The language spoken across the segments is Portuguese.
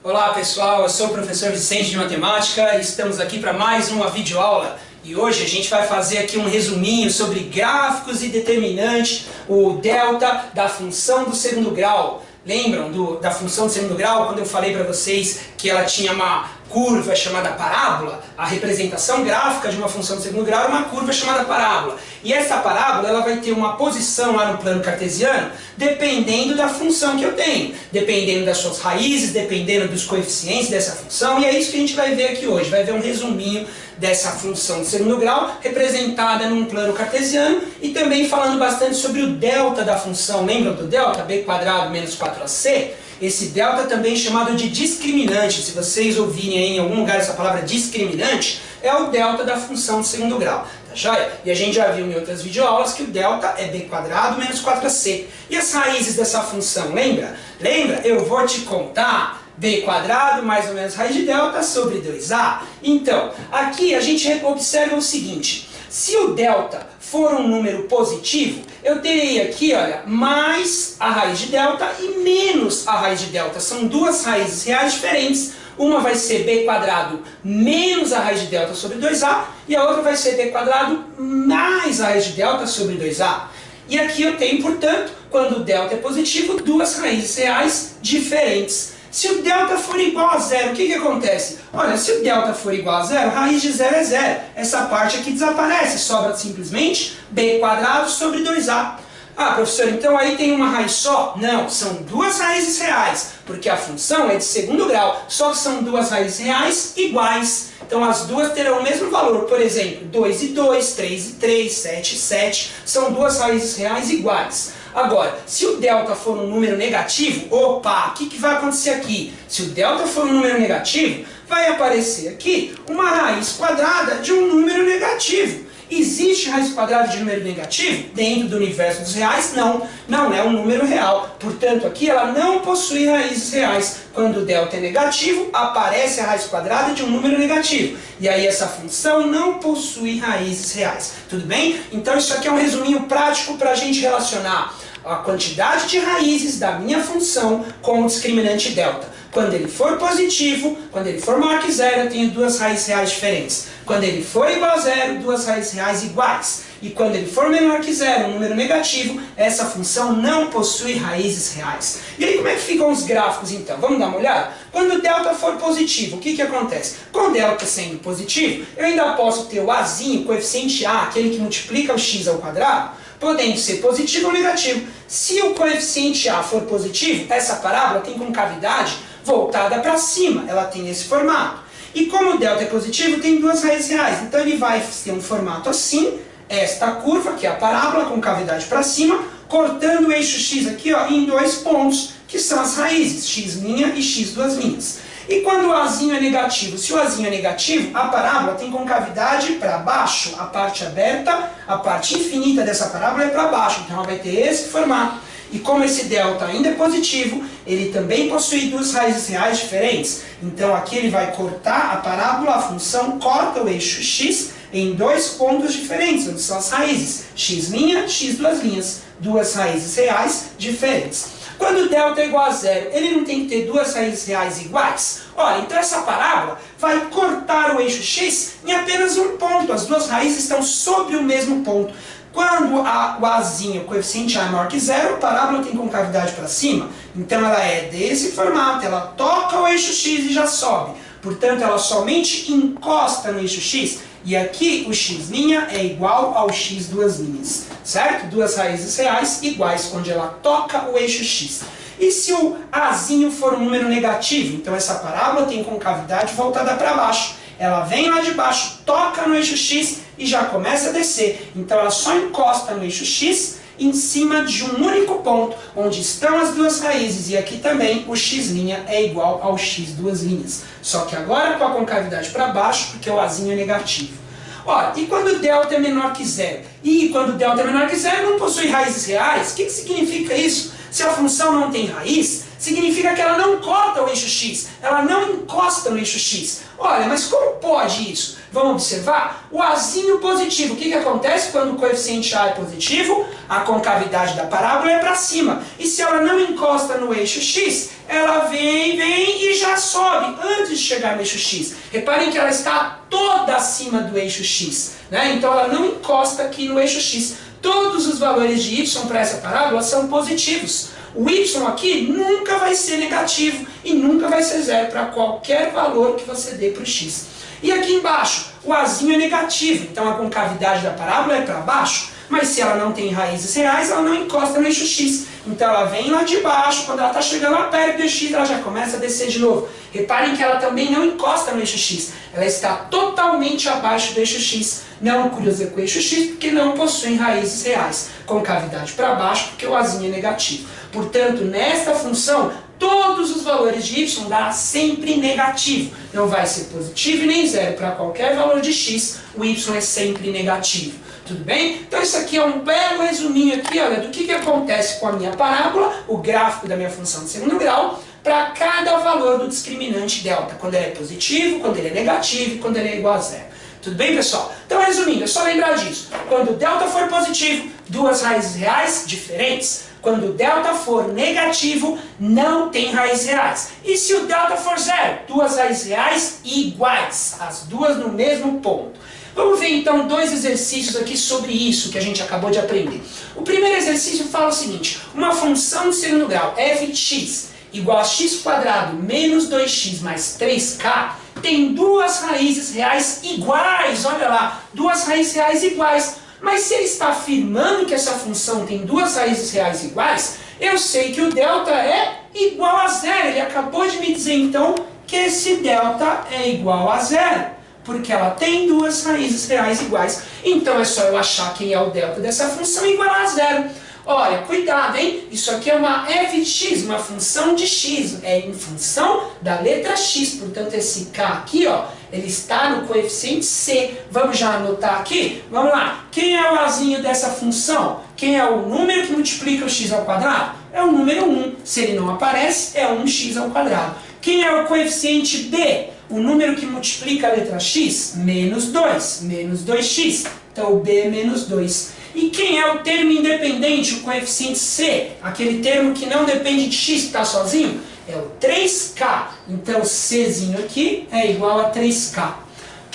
Olá pessoal, eu sou o professor Vicente de Matemática e estamos aqui para mais uma videoaula. E hoje a gente vai fazer aqui um resuminho sobre gráficos e determinante, o delta da função do segundo grau. Lembram da função do segundo grau, quando eu falei para vocês que ela tinha uma curva chamada parábola? A representação gráfica de uma função do segundo grau é uma curva chamada parábola. E essa parábola ela vai ter uma posição lá no plano cartesiano dependendo da função que eu tenho, dependendo das suas raízes, dependendo dos coeficientes dessa função, e é isso que a gente vai ver aqui hoje. Vai ver um resuminho dessa função de segundo grau representada num plano cartesiano e também falando bastante sobre o delta da função. Lembram do delta? B quadrado menos 4ac? Esse delta também é chamado de discriminante. Se vocês ouvirem aí em algum lugar essa palavra discriminante, é o delta da função de segundo grau. Tá joia? E a gente já viu em outras videoaulas que o delta é b quadrado menos 4ac. E as raízes dessa função, lembra? Lembra? Eu vou te contar b quadrado mais ou menos raiz de delta sobre 2a. Então, aqui a gente observa o seguinte: se o delta for um número positivo, eu terei aqui, olha, mais a raiz de delta e menos a raiz de delta. São duas raízes reais diferentes. Uma vai ser b quadrado menos a raiz de delta sobre 2a e a outra vai ser b quadrado mais a raiz de delta sobre 2a. E aqui eu tenho, portanto, quando o delta é positivo, duas raízes reais diferentes. Se o delta for igual a zero, o que acontece? Olha, se o delta for igual a zero, raiz de zero é zero. Essa parte aqui desaparece, sobra simplesmente b quadrado sobre 2a. Ah, professor, então aí tem uma raiz só? Não, são duas raízes reais, porque a função é de segundo grau, só que são duas raízes reais iguais. Então as duas terão o mesmo valor, por exemplo, 2 e 2, 3 e 3, 7 e 7, são duas raízes reais iguais. Agora, se o delta for um número negativo, opa, o que vai acontecer aqui? Se o delta for um número negativo, vai aparecer aqui uma raiz quadrada de um número negativo. Existe raiz quadrada de número negativo? Dentro do universo dos reais, não. Não é um número real. Portanto, aqui ela não possui raízes reais. Quando o delta é negativo, aparece a raiz quadrada de um número negativo. E aí essa função não possui raízes reais. Tudo bem? Então isso aqui é um resuminho prático para a gente relacionar a quantidade de raízes da minha função com o discriminante delta. Quando ele for positivo, quando ele for maior que zero, eu tenho duas raízes reais diferentes. Quando ele for igual a zero, duas raízes reais iguais. E quando ele for menor que zero, um número negativo, essa função não possui raízes reais. E aí como é que ficam os gráficos então? Vamos dar uma olhada? Quando o delta for positivo, o que acontece? Com o delta sendo positivo, eu ainda posso ter o azinho, o coeficiente a, aquele que multiplica o x ao quadrado, podendo ser positivo ou negativo. Se o coeficiente a for positivo, essa parábola tem concavidade voltada para cima, ela tem esse formato. E como o delta é positivo, tem duas raízes reais, então ele vai ter um formato assim, esta curva, que é a parábola, com cavidade para cima, cortando o eixo x aqui ó, em dois pontos, que são as raízes, x' e x'. E quando o azinho é negativo? Se o azinho é negativo, a parábola tem concavidade para baixo, a parte aberta, a parte infinita dessa parábola é para baixo, então ela vai ter esse formato. E como esse delta ainda é positivo, ele também possui duas raízes reais diferentes. Então aqui ele vai cortar a parábola, a função corta o eixo x em dois pontos diferentes, onde são as raízes, x', x', duas raízes reais diferentes. Quando o delta é igual a zero, ele não tem que ter duas raízes reais iguais? Olha, então essa parábola vai cortar o eixo x em apenas um ponto, as duas raízes estão sobre o mesmo ponto. Quando o azinho, o coeficiente a é maior que zero, a parábola tem concavidade para cima, então ela é desse formato, ela toca o eixo x e já sobe. Portanto, ela somente encosta no eixo x, e aqui o x' é igual ao x duas linhas, certo? Duas raízes reais iguais, onde ela toca o eixo x. E se o azinho for um número negativo, então essa parábola tem concavidade voltada para baixo. Ela vem lá de baixo, toca no eixo x e já começa a descer. Então ela só encosta no eixo x em cima de um único ponto, onde estão as duas raízes. E aqui também o x' é igual ao x duas linhas. Só que agora com a concavidade para baixo, porque o azinho é negativo. Ora, e quando o delta é menor que zero? E quando o delta é menor que zero não possui raízes reais? O que significa isso? Se a função não tem raiz, significa que ela não corta o eixo x, ela não encosta no eixo x. Olha, mas como pode isso? Vamos observar o azinho positivo. O que acontece quando o coeficiente a é positivo? A concavidade da parábola é para cima. E se ela não encosta no eixo x, ela vem e já sobe antes de chegar no eixo x. Reparem que ela está toda acima do eixo x, né? Então ela não encosta aqui no eixo x. Todos os valores de y para essa parábola são positivos. O y aqui nunca vai ser negativo e nunca vai ser zero para qualquer valor que você dê para o x. E aqui embaixo, o azinho é negativo, então a concavidade da parábola é para baixo, mas se ela não tem raízes reais, ela não encosta no eixo x. Então ela vem lá de baixo, quando ela está chegando lá perto do eixo x, ela já começa a descer de novo. Reparem que ela também não encosta no eixo x, ela está totalmente abaixo do eixo x. Não cruza com o eixo x porque não possui raízes reais. Concavidade para baixo porque o azinho é negativo. Portanto, nesta função, todos os valores de y dará sempre negativo. Não vai ser positivo e nem zero. Para qualquer valor de x, o y é sempre negativo. Tudo bem? Então isso aqui é um belo resuminho aqui, olha, do que acontece com a minha parábola, o gráfico da minha função de segundo grau, para cada valor do discriminante delta. Quando ele é positivo, quando ele é negativo e quando ele é igual a zero. Tudo bem, pessoal? Então, resumindo, é só lembrar disso. Quando o delta for positivo, duas raízes reais diferentes. Quando o delta for negativo, não tem raízes reais. E se o delta for zero? Duas raízes reais iguais, as duas no mesmo ponto. Vamos ver então dois exercícios aqui sobre isso que a gente acabou de aprender. O primeiro exercício fala o seguinte: uma função de segundo grau f de x igual a x² menos 2x mais 3k tem duas raízes reais iguais. Olha lá, duas raízes reais iguais. Mas se ele está afirmando que essa função tem duas raízes reais iguais, eu sei que o delta é igual a zero. Ele acabou de me dizer então que esse delta é igual a zero, porque ela tem duas raízes reais iguais. Então é só eu achar quem é o delta dessa função e igualar a zero. Olha, cuidado, hein? Isso aqui é uma f de x, uma função de x. É em função da letra x. Portanto, esse k aqui, ó, ele está no coeficiente c. Vamos já anotar aqui? Vamos lá. Quem é o azinho dessa função? Quem é o número que multiplica o x ao quadrado? É o número 1. Se ele não aparece, é 1x ao quadrado. Quem é o coeficiente b? O número que multiplica a letra x? Menos 2. Menos 2x. Então, o b é menos 2. E quem é o termo independente, o coeficiente c? Aquele termo que não depende de x, que está sozinho? É o 3k. Então, czinho aqui é igual a 3k.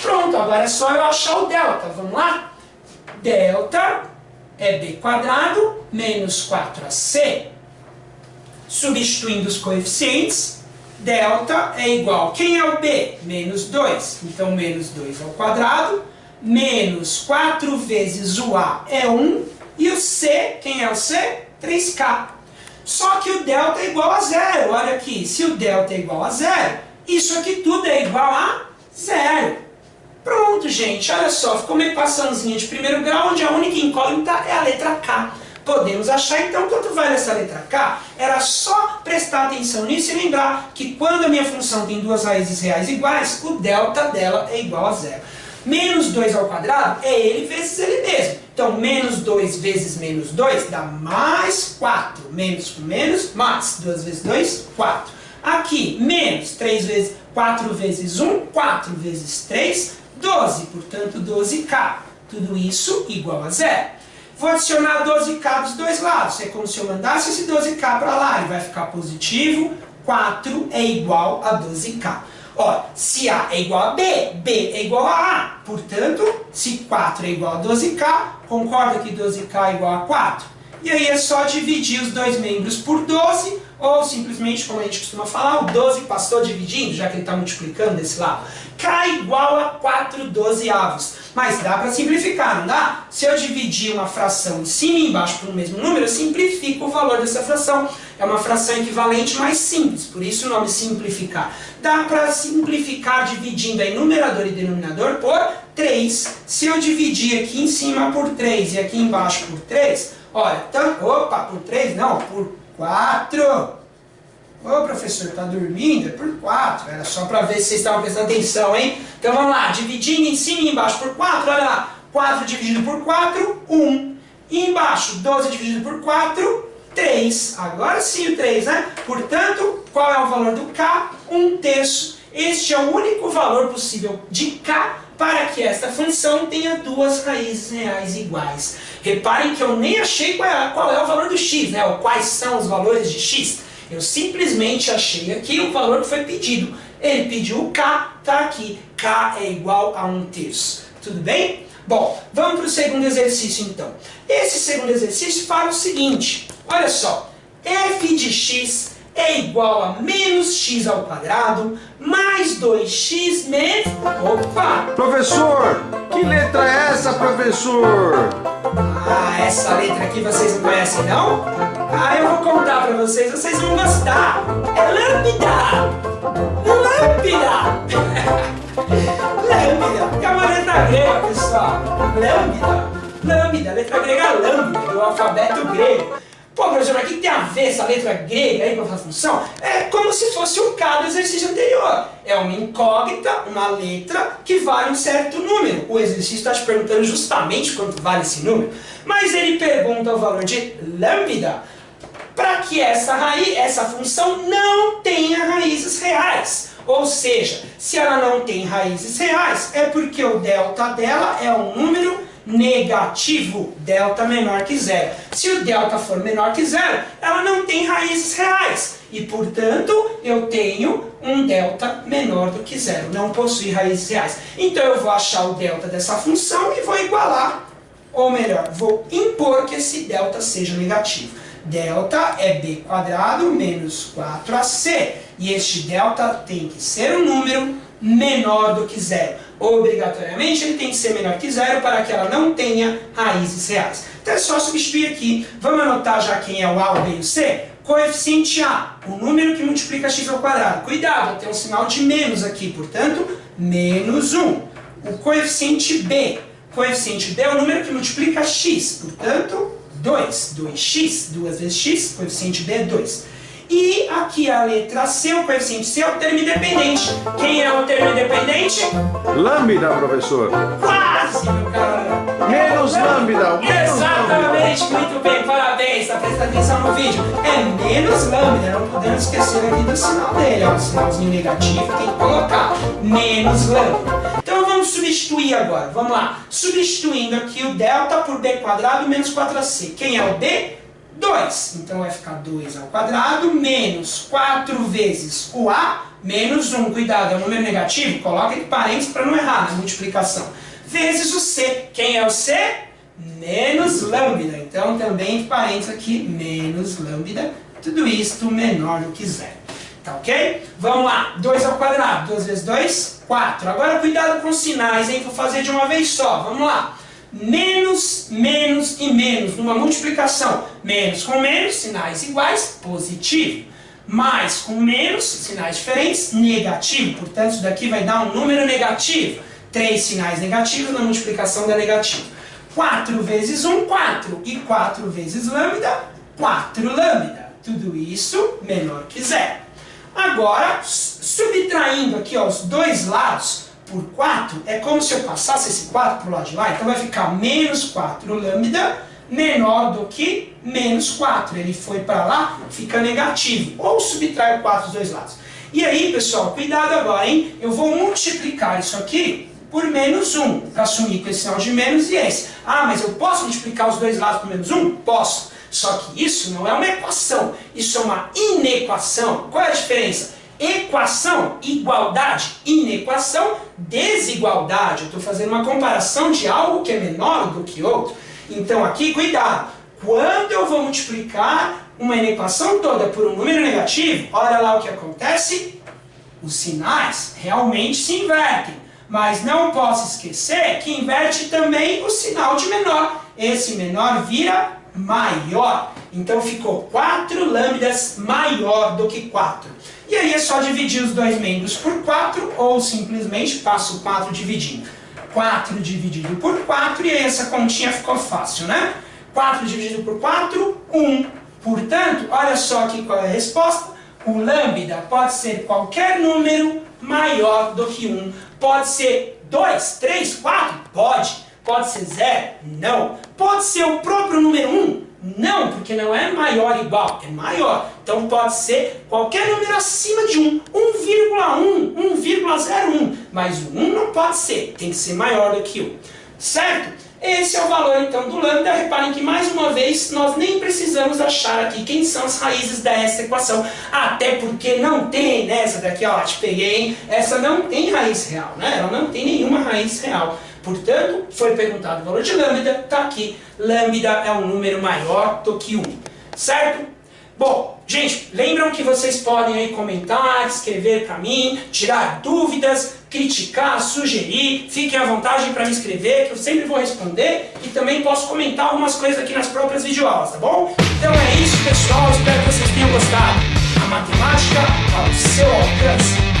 Pronto, agora é só eu achar o delta. Vamos lá? Delta é b² menos 4ac. Substituindo os coeficientes, delta é igual. Quem é o b? Menos 2. Então, menos 2 ao quadrado. Menos 4 vezes o A é 1, e o C, quem é o C? 3K. Só que o delta é igual a zero. Olha aqui, se o delta é igual a zero, isso aqui tudo é igual a zero. Pronto, gente, olha só, ficou uma equaçãozinha de primeiro grau, onde a única incógnita é a letra K. Podemos achar, então, quanto vale essa letra K? Era só prestar atenção nisso e lembrar que quando a minha função tem duas raízes reais iguais, o delta dela é igual a zero. Menos 2 ao quadrado é ele vezes ele mesmo. Então, menos 2 vezes menos 2 dá mais 4. Menos com menos, mais. 2 vezes 2, 4. Aqui, menos 3 vezes 4 vezes 1, 4 vezes 3, 12. Portanto, 12k. Tudo isso igual a zero. Vou adicionar 12k dos dois lados. É como se eu mandasse esse 12k para lá. Ele vai ficar positivo. 4 é igual a 12k. Ó, se A é igual a B, B é igual a A. Portanto, se 4 é igual a 12k, concorda que 12k é igual a 4? E aí é só dividir os dois membros por 12, ou simplesmente, como a gente costuma falar, o 12 passou dividindo, já que ele está multiplicando desse lado. K igual a 4/12avos. Mas dá para simplificar, não dá? Se eu dividir uma fração em cima e embaixo por um mesmo número, eu simplifico o valor dessa fração. É uma fração equivalente mais simples, por isso o nome simplificar. Dá para simplificar dividindo aí numerador e denominador por 3. Se eu dividir aqui em cima por 3 e aqui embaixo por 3, olha, então, opa, por 3 não, por 4. Ô professor, tá dormindo? É por 4. Era só para ver se vocês estavam prestando atenção, hein? Então vamos lá, dividindo em cima e embaixo por 4, olha lá. 4 dividido por 4, 1. E embaixo, 12 dividido por 4, 3. 3. Agora sim o 3, né? Portanto, qual é o valor do k? 1/3. Este é o único valor possível de k para que esta função tenha duas raízes reais iguais. Reparem que eu nem achei qual é o valor do x, né? Ou quais são os valores de x. Eu simplesmente achei aqui o valor que foi pedido. Ele pediu o k, está aqui. K é igual a 1/3. Tudo bem? Bom, vamos para o segundo exercício então. Esse segundo exercício fala o seguinte. Olha só. F de x é igual a menos x ao quadrado mais 2x menos... Opa! Professor, que letra é essa, professor? Ah, essa letra aqui vocês não conhecem, não? Ah, eu vou contar pra vocês vão gostar. É lambda! Lambda! Lambda! É uma letra grega, pessoal. Lambda. Lambda, letra grega lambda, do alfabeto grego. Pô, professor, mas o que tem a ver essa letra grega aí com essa função? É como se fosse o K do exercício anterior. É uma incógnita, uma letra que vale um certo número. O exercício está te perguntando justamente quanto vale esse número. Mas ele pergunta o valor de lambda para que essa função não tenha raízes reais. Ou seja, se ela não tem raízes reais, é porque o delta dela é um número negativo, delta menor que zero. Se o delta for menor que zero, ela não tem raízes reais. E, portanto, eu tenho um delta menor do que zero. Não possui raízes reais. Então, eu vou achar o delta dessa função e vou igualar, ou melhor, vou impor que esse delta seja negativo. Delta é b quadrado menos 4ac. E este delta tem que ser um número menor do que zero. Obrigatoriamente ele tem que ser menor que zero para que ela não tenha raízes reais. Então é só substituir aqui. Vamos anotar já quem é o A, o B e o C? Coeficiente A, o número que multiplica x ao quadrado. Cuidado, tem um sinal de menos aqui, portanto, menos 1. O coeficiente B. Coeficiente B é o número que multiplica x, portanto, 2. 2x, 2 vezes x, coeficiente B é 2. E aqui a letra C, o coeficiente C é o termo independente. Quem é o termo independente? Lambda, professor. Quase, meu cara. Menos lambda. Exatamente, muito bem, parabéns, está prestando atenção no vídeo. É menos lambda, não podemos esquecer aqui do sinal dele, ó, o sinalzinho negativo tem que colocar, menos lambda. Então vamos substituir agora, vamos lá. Substituindo aqui o delta por b quadrado menos 4ac. Quem é o b? 2. Então vai ficar 2 ao quadrado menos 4 vezes o a menos 1. Cuidado, é um número negativo, coloca entre parênteses para não errar na multiplicação. Vezes o c. Quem é o c? Menos lambda. Então também entre parênteses aqui, menos lambda. Tudo isto menor do que zero. Tá ok? Vamos lá. 2 ao quadrado. 2 vezes 2, 4. Agora cuidado com os sinais, hein? Vou fazer de uma vez só. Vamos lá. Menos, menos e menos, numa multiplicação. Menos com menos, sinais iguais, positivo. Mais com menos, sinais diferentes, negativo. Portanto, isso daqui vai dar um número negativo. 3 sinais negativos na multiplicação da negativo. 4 vezes 1, 4. E 4 vezes lambda, 4 lambda. Tudo isso menor que zero. Agora, subtraindo aqui ó, os dois lados, por 4, é como se eu passasse esse 4 para o lado de lá, então vai ficar menos 4 lambda menor do que menos 4. Ele foi para lá, fica negativo. Ou subtrai o 4 dos dois lados. E aí, pessoal, cuidado agora, hein? Eu vou multiplicar isso aqui por menos 1, para assumir com esse sinal de menos e esse. Ah, mas eu posso multiplicar os dois lados por menos 1? Posso. Só que isso não é uma equação, isso é uma inequação. Qual é a diferença? Equação, igualdade, inequação, desigualdade. Eu estou fazendo uma comparação de algo que é menor do que outro. Então aqui, cuidado. Quando eu vou multiplicar uma inequação toda por um número negativo, olha lá o que acontece. Os sinais realmente se invertem. Mas não posso esquecer que inverte também o sinal de menor. Esse menor vira maior. Então ficou 4 lambdas maior do que 4. E aí é só dividir os dois membros por 4, ou simplesmente passo o 4 dividindo. 4 dividido por 4, e aí essa continha ficou fácil, né? 4 dividido por 4, 1. Portanto, olha só aqui qual é a resposta. O lambda pode ser qualquer número maior do que 1. Pode ser 2, 3, 4? Pode. Pode ser 0? Não. Pode ser o próprio número 1? Não, porque não é maior ou igual, é maior. Então pode ser qualquer número acima de 1, 1,1, 1,01, mas o 1 não pode ser, tem que ser maior do que 1, certo? Esse é o valor então do lambda. Reparem que mais uma vez nós nem precisamos achar aqui quem são as raízes dessa equação, até porque não tem nessa daqui, ó, te peguei, hein? Essa não tem raiz real, né? Ela não tem nenhuma raiz real. Portanto, foi perguntado o valor de lambda, tá aqui, lambda é um número maior do que 1, certo? Bom, gente, lembram que vocês podem aí comentar, escrever para mim, tirar dúvidas, criticar, sugerir, fiquem à vontade para me escrever, que eu sempre vou responder e também posso comentar algumas coisas aqui nas próprias videoaulas, tá bom? Então é isso, pessoal, espero que vocês tenham gostado. A matemática ao seu alcance.